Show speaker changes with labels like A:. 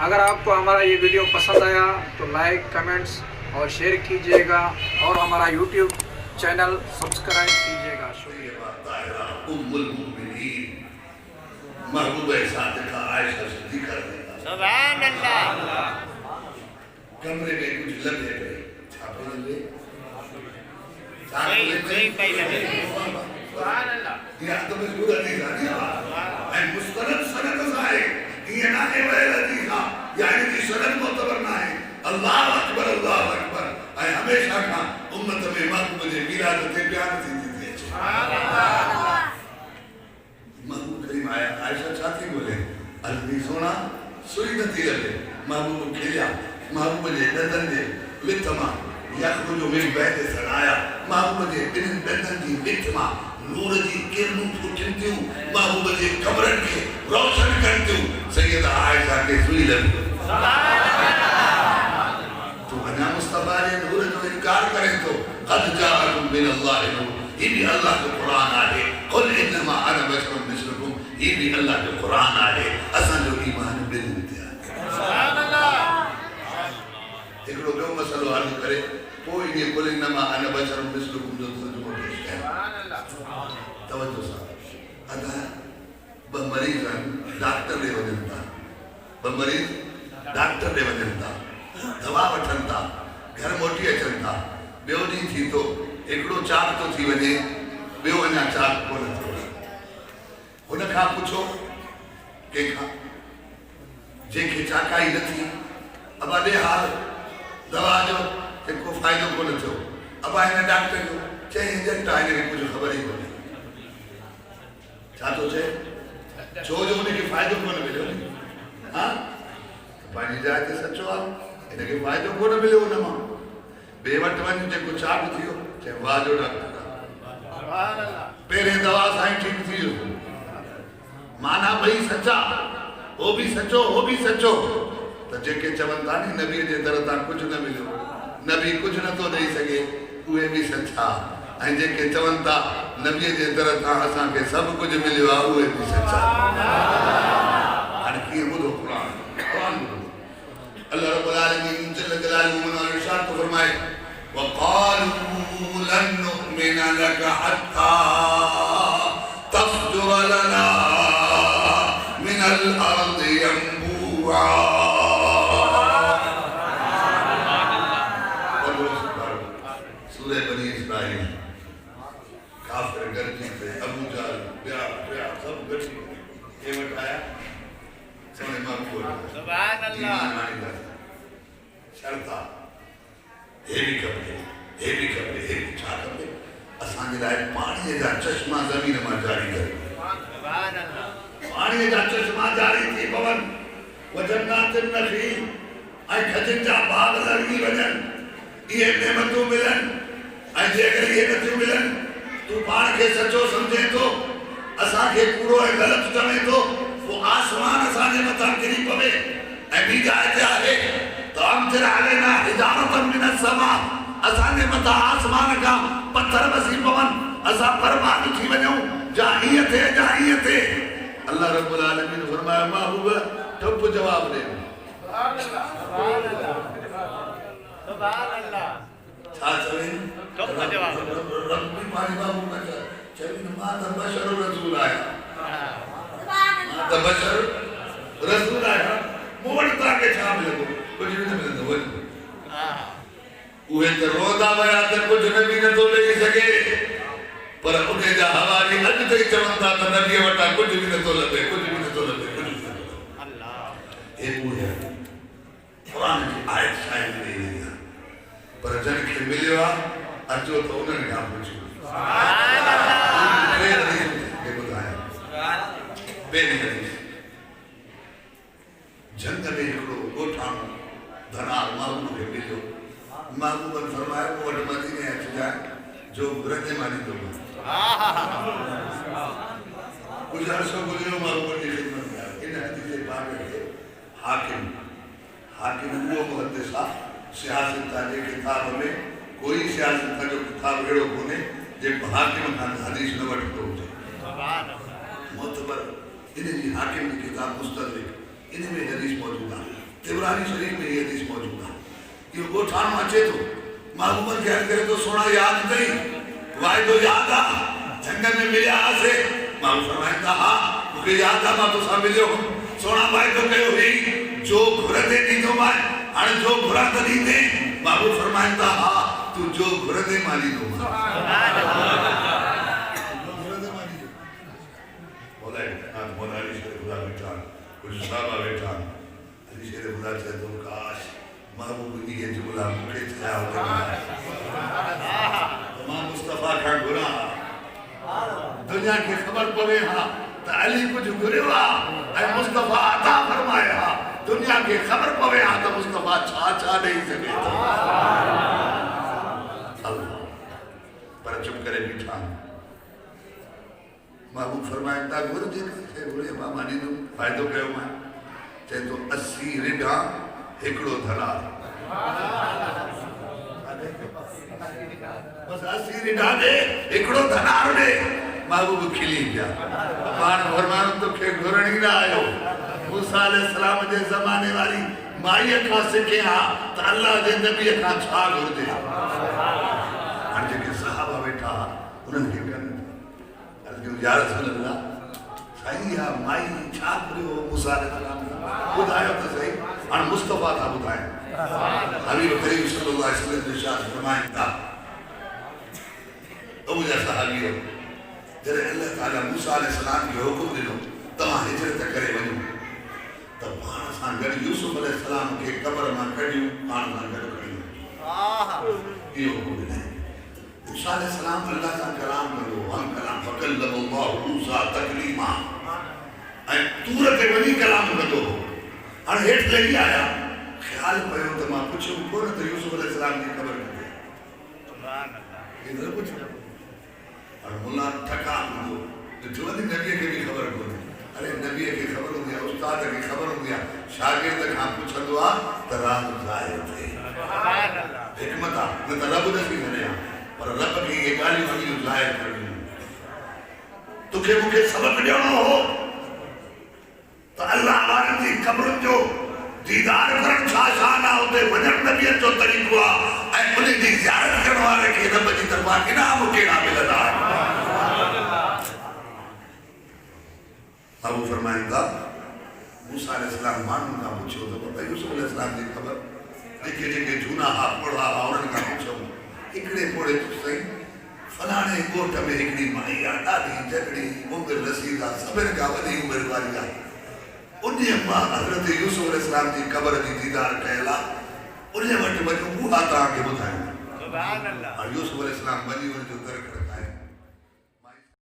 A: अगर आपको हमारा ये वीडियो पसंद आया तो लाइक, कमेंट्स और शेयर कीजिएगा और हमारा यूट्यूब चैनल सब्सक्राइब कीजिएगा। शुक्रिया।
B: उम्मुल मुमिनीन महबूबा सादिका आयशा सिद्दीक़ा
C: सुभान अल्लाह।
B: कमरे में कुछ लगे गए छापे लगे
C: सही लगे। सुभान अल्लाह।
B: या तो मजबूर नहीं जानी है मुस्तनद सनद है ये ना है वह हदीसा यानी कि सनद मोतबर ना है। अल्लाह अकबर ऐ हमेशा का उम्मत में महबूब जे विलादत प्यार थी थी सुभान अल्लाह। महबूब करीम आया आयशा चाहती बोले अल्लाह सोना सुई नथी लगे महबूब खिलिया महबूब जे दंदन जे विथमा यखरुजु मिन बैद सराया महबूब जे बिन दंदन जी विथमा नूर जी किरणूं फुटन थियूं महबूब जे कमरन के रोशन कन थियूं सैयदा आयशा के सुई लगी सुभान अल्लाह। तो अना मुस्तफा जे नूर जो इनकार करे तो कद जाअकुम मिन अल्लाह नूर ये भी अल्लाह के कुरान आहे कुल इन्नमा अना बशरुम मिस्लुकुम ये भी अल्लाह के कुरान आहे असा जो ईमान बिल सुभान अल्लाह। एकड़ो बयो मसलो हल करे कोई ये कुल इन्नमा अना बशरुम मिस्लुकुम जो तर्जुमो पेश है सुभान अल्लाह। तवज्जो साहब अदा ब मरीज डॉक्टर ले वजनता ब मरीज डॉक्टर ले वजनता दवा वठनता घर मोटी अचनता बयो दी थी तो एकड़ो चाक तो थी वने बयो अना चाक कोन थो उन का पूछो के का जे के चाकाई न थी अब अदे हाल दवा जो को फायदो कोन थो अब इन डॉक्टर जो चे एजेंट आने में कुछ खबर ही कोनी छा तो चे छो जो उनके फायदो कोन मिलो हां पानी जाए ते सचो आ इनके फायदो कोन मिलो उनमा बेवट वन जे कुछ आप थियो चे वाह जो डॉक्टर सुभान अल्लाह पेरे दवा साई ठीक थियो माना भई सच्चा वो भी सचो तो जेके चवंदा नी नबी जे दर ता कुछ न मिलो नबी कुछ न तो दे सके उहे भी सच्चा ऐं जेके चवंदा नबी जे दर ता असा के सब कुछ मिलियो आ उहे भी सच्चा हाणे की बुधो कुरान अल्लाह रब्बुल आलमीन जल्ल जलालुहु व इरशाद तो फरमाए वक़ालू लन नुमिना लक हत्ता तफजुर लना मिनल अर्दि यंबुआ सूरह बनी इस्राइल काफिर गर्जी थे अबू जहल ब्या सब गठी ये बताया सोने मकबूल
C: सुभान अल्लाह।
B: शर्ता हे भी छा कपे असां जे लाइ पाणी जा चश्मा ज़मीन मां जारी करे
C: सुभान अल्लाह।
B: पाणी जा चश्मा जारी थी पवन वजन्नातिन नखील ऐं खजन जा बाग लगी वजन ये नेमतूं मिलन ऐं जे अगर ये नथियूं मिलन तू पाण खे सचो समझे तो असां खे कूड़ो ऐं ग़लत चवे तो वो आसमान असां जे मथां किरी पवे ऐं ॿी जाइ ते आहे त अमतिर अलैना हिजारतन मिन अस्समा असां जे मथां आसमान खां पत्थर वसी पवन असां बर्बाद थी वञूं जा ईअं थिए अल्लाह रब्बुल आलमीन फरमाया महबूब ठप जवाब दे
C: सुभान अल्लाह। सुभान अल्लाह।
B: छा चवे
C: ठप जवाब
B: रब्बी पानी महबूब का चवे मां त बशर रसूल आया सुभान अल्लाह त बशर रसूल आया मोड़ता के छा मिलो कुछ भी न मिलंदो वञ हां उहे त रोदा वया त कुछ न भी न तो ले सके पर उन्हें जा हवारी अज तई चवंदा त नबी वटा कुछ भी न तो लगे अल्लाह ए पूरे कुरान की आयत शायद नहीं पर जन के मिलियो अचो तो उन्हें का पूछो सुभान अल्लाह। ये बताया सुभान बेनी हदीस जंग में एकड़ो गोठा धनार महबूब के मिलियो महबूब ने फरमाया वो मदीने अच जाए जो रजे मानी तो कुछ अर्सों गुजरो महबूब की खिदमत में आया इन हदीस पाक के हाकिम वो मुहद्दिसा सियासत ताजे किताब में कोई सियासत का जो किताब एड़ो कोने जे हाकिम खान हदीस न वठतो हुजे सुभान अल्लाह मोतबर इन जी हाकिम की किताब मुस्तदरिक इन में हदीस मौजूद है इब्रानी शरीफ में ये हदीस मौजूद है। ये गोठान अचे तो महबूबन ख्याल करे तो सोना याद नहीं वायदो याद आ जंगल में मिले आसे महबूब फरमाइंदा हा मुझे याद आ मां तो सा मिलियो सोना वायदो कयो ही जो घुरदे नींदो मां हाणे जो घुरा त नींदे महबूब फरमाइंदा हा तू जो घुरदे माली दो बोले आज मोनाली से खुदा बेटा कुछ साहब बेटा अली शेर खुदा से तो काश महबूब की ये जुमला मुझे छाया होता तमाम मुस्तफा का गुना दुनिया की खबर पवे हां त अली कुछ गुरेवा ऐ मुस्तफा अता फरमाया दुनिया की खबर पवे हां त मुस्तफा छा छा नहीं सके अल्लाह पर चुप करे बिठा महबूब फरमाया गुरु जी के गुरे मामा नी फायदो कयो मां चे तो 80 रिडा एकड़ो धनार बस 80 रिडा दे एकड़ो धनार दे महबूब खिली गया पान फरमान तो के घुरणी ना आयो मूसा अलैहि सलाम जे जमाने वाली माई का सिखे हा त अल्लाह जे नबी का छा घुरदे हां जे के सहाबा बैठा उन्हन के कन अर्जु या रसूल अल्लाह सही या माई छा करियो मूसा अलैहि सलाम बुधायो तो सही और मुस्तफा था बुधाए हबीब करीम सल्लल्लाहु अलैहि वसल्लम ने इरशाद फरमाया अबू जैसा हालियो जरे अल्लाह ताला मूसा अलैहि सलाम के हुक्म दिनो तमा हिजरत करे वणो तो पाण सा गड यूसुफ अलैहि सलाम के कब्र में कढियो पाण सा गड कढियो ये हुक्म दिने मूसा अलैहि सलाम अल्लाह का कलाम करो हम कलाम फकल्लम अल्लाह मूसा तकलीमा ऐ तूर ते वनी कलाम कदो और हेठ लगी आया ख्याल पयो तो मां पूछो कोन तो यूसुफ अलैहि सलाम की खबर दे सुभान अल्लाह इधर पूछो और मुल्ला ठका दो तो जोनी नबी के भी खबर को अरे नबी की खबर हो गया उस्ताद की खबर हो गया शागिर्द का पूछदो आ त राज जाए थे सुभान अल्लाह हिकमत न त रब नबी करे पर रब की ये गाली वही जाहिर करनी तुके मुके सबक देनो हो तो अल्लाह वारन जी कब्र जो दीदार करन छा शाना होते वजन नबी जो तरीको आ ऐ उन्हें दी ज़ियारत करण वाले के रब जी दरबार के नाम केड़ा मिलदा अबू फरमाइंदा मूसा अलैहि सलाम मानू का पूछो तो पता यूसुफ अलैहि सलाम की खबर देखे देखे झूना हा पढ़ा औरन का पूछो इकड़े पड़े तो सही फलाने कोट में एकड़ी माई आ दादी जगड़ी उम्र रसीदा सबर का वदी उम्र वाली आ उन्हें मां हजरत यूसुफ अलैहि सलाम की कब्र दी दीदार कहला उन्हें वट वट बुआ ता के बुधाए सुभान अल्लाह और यूसुफ अलैहि सलाम बनी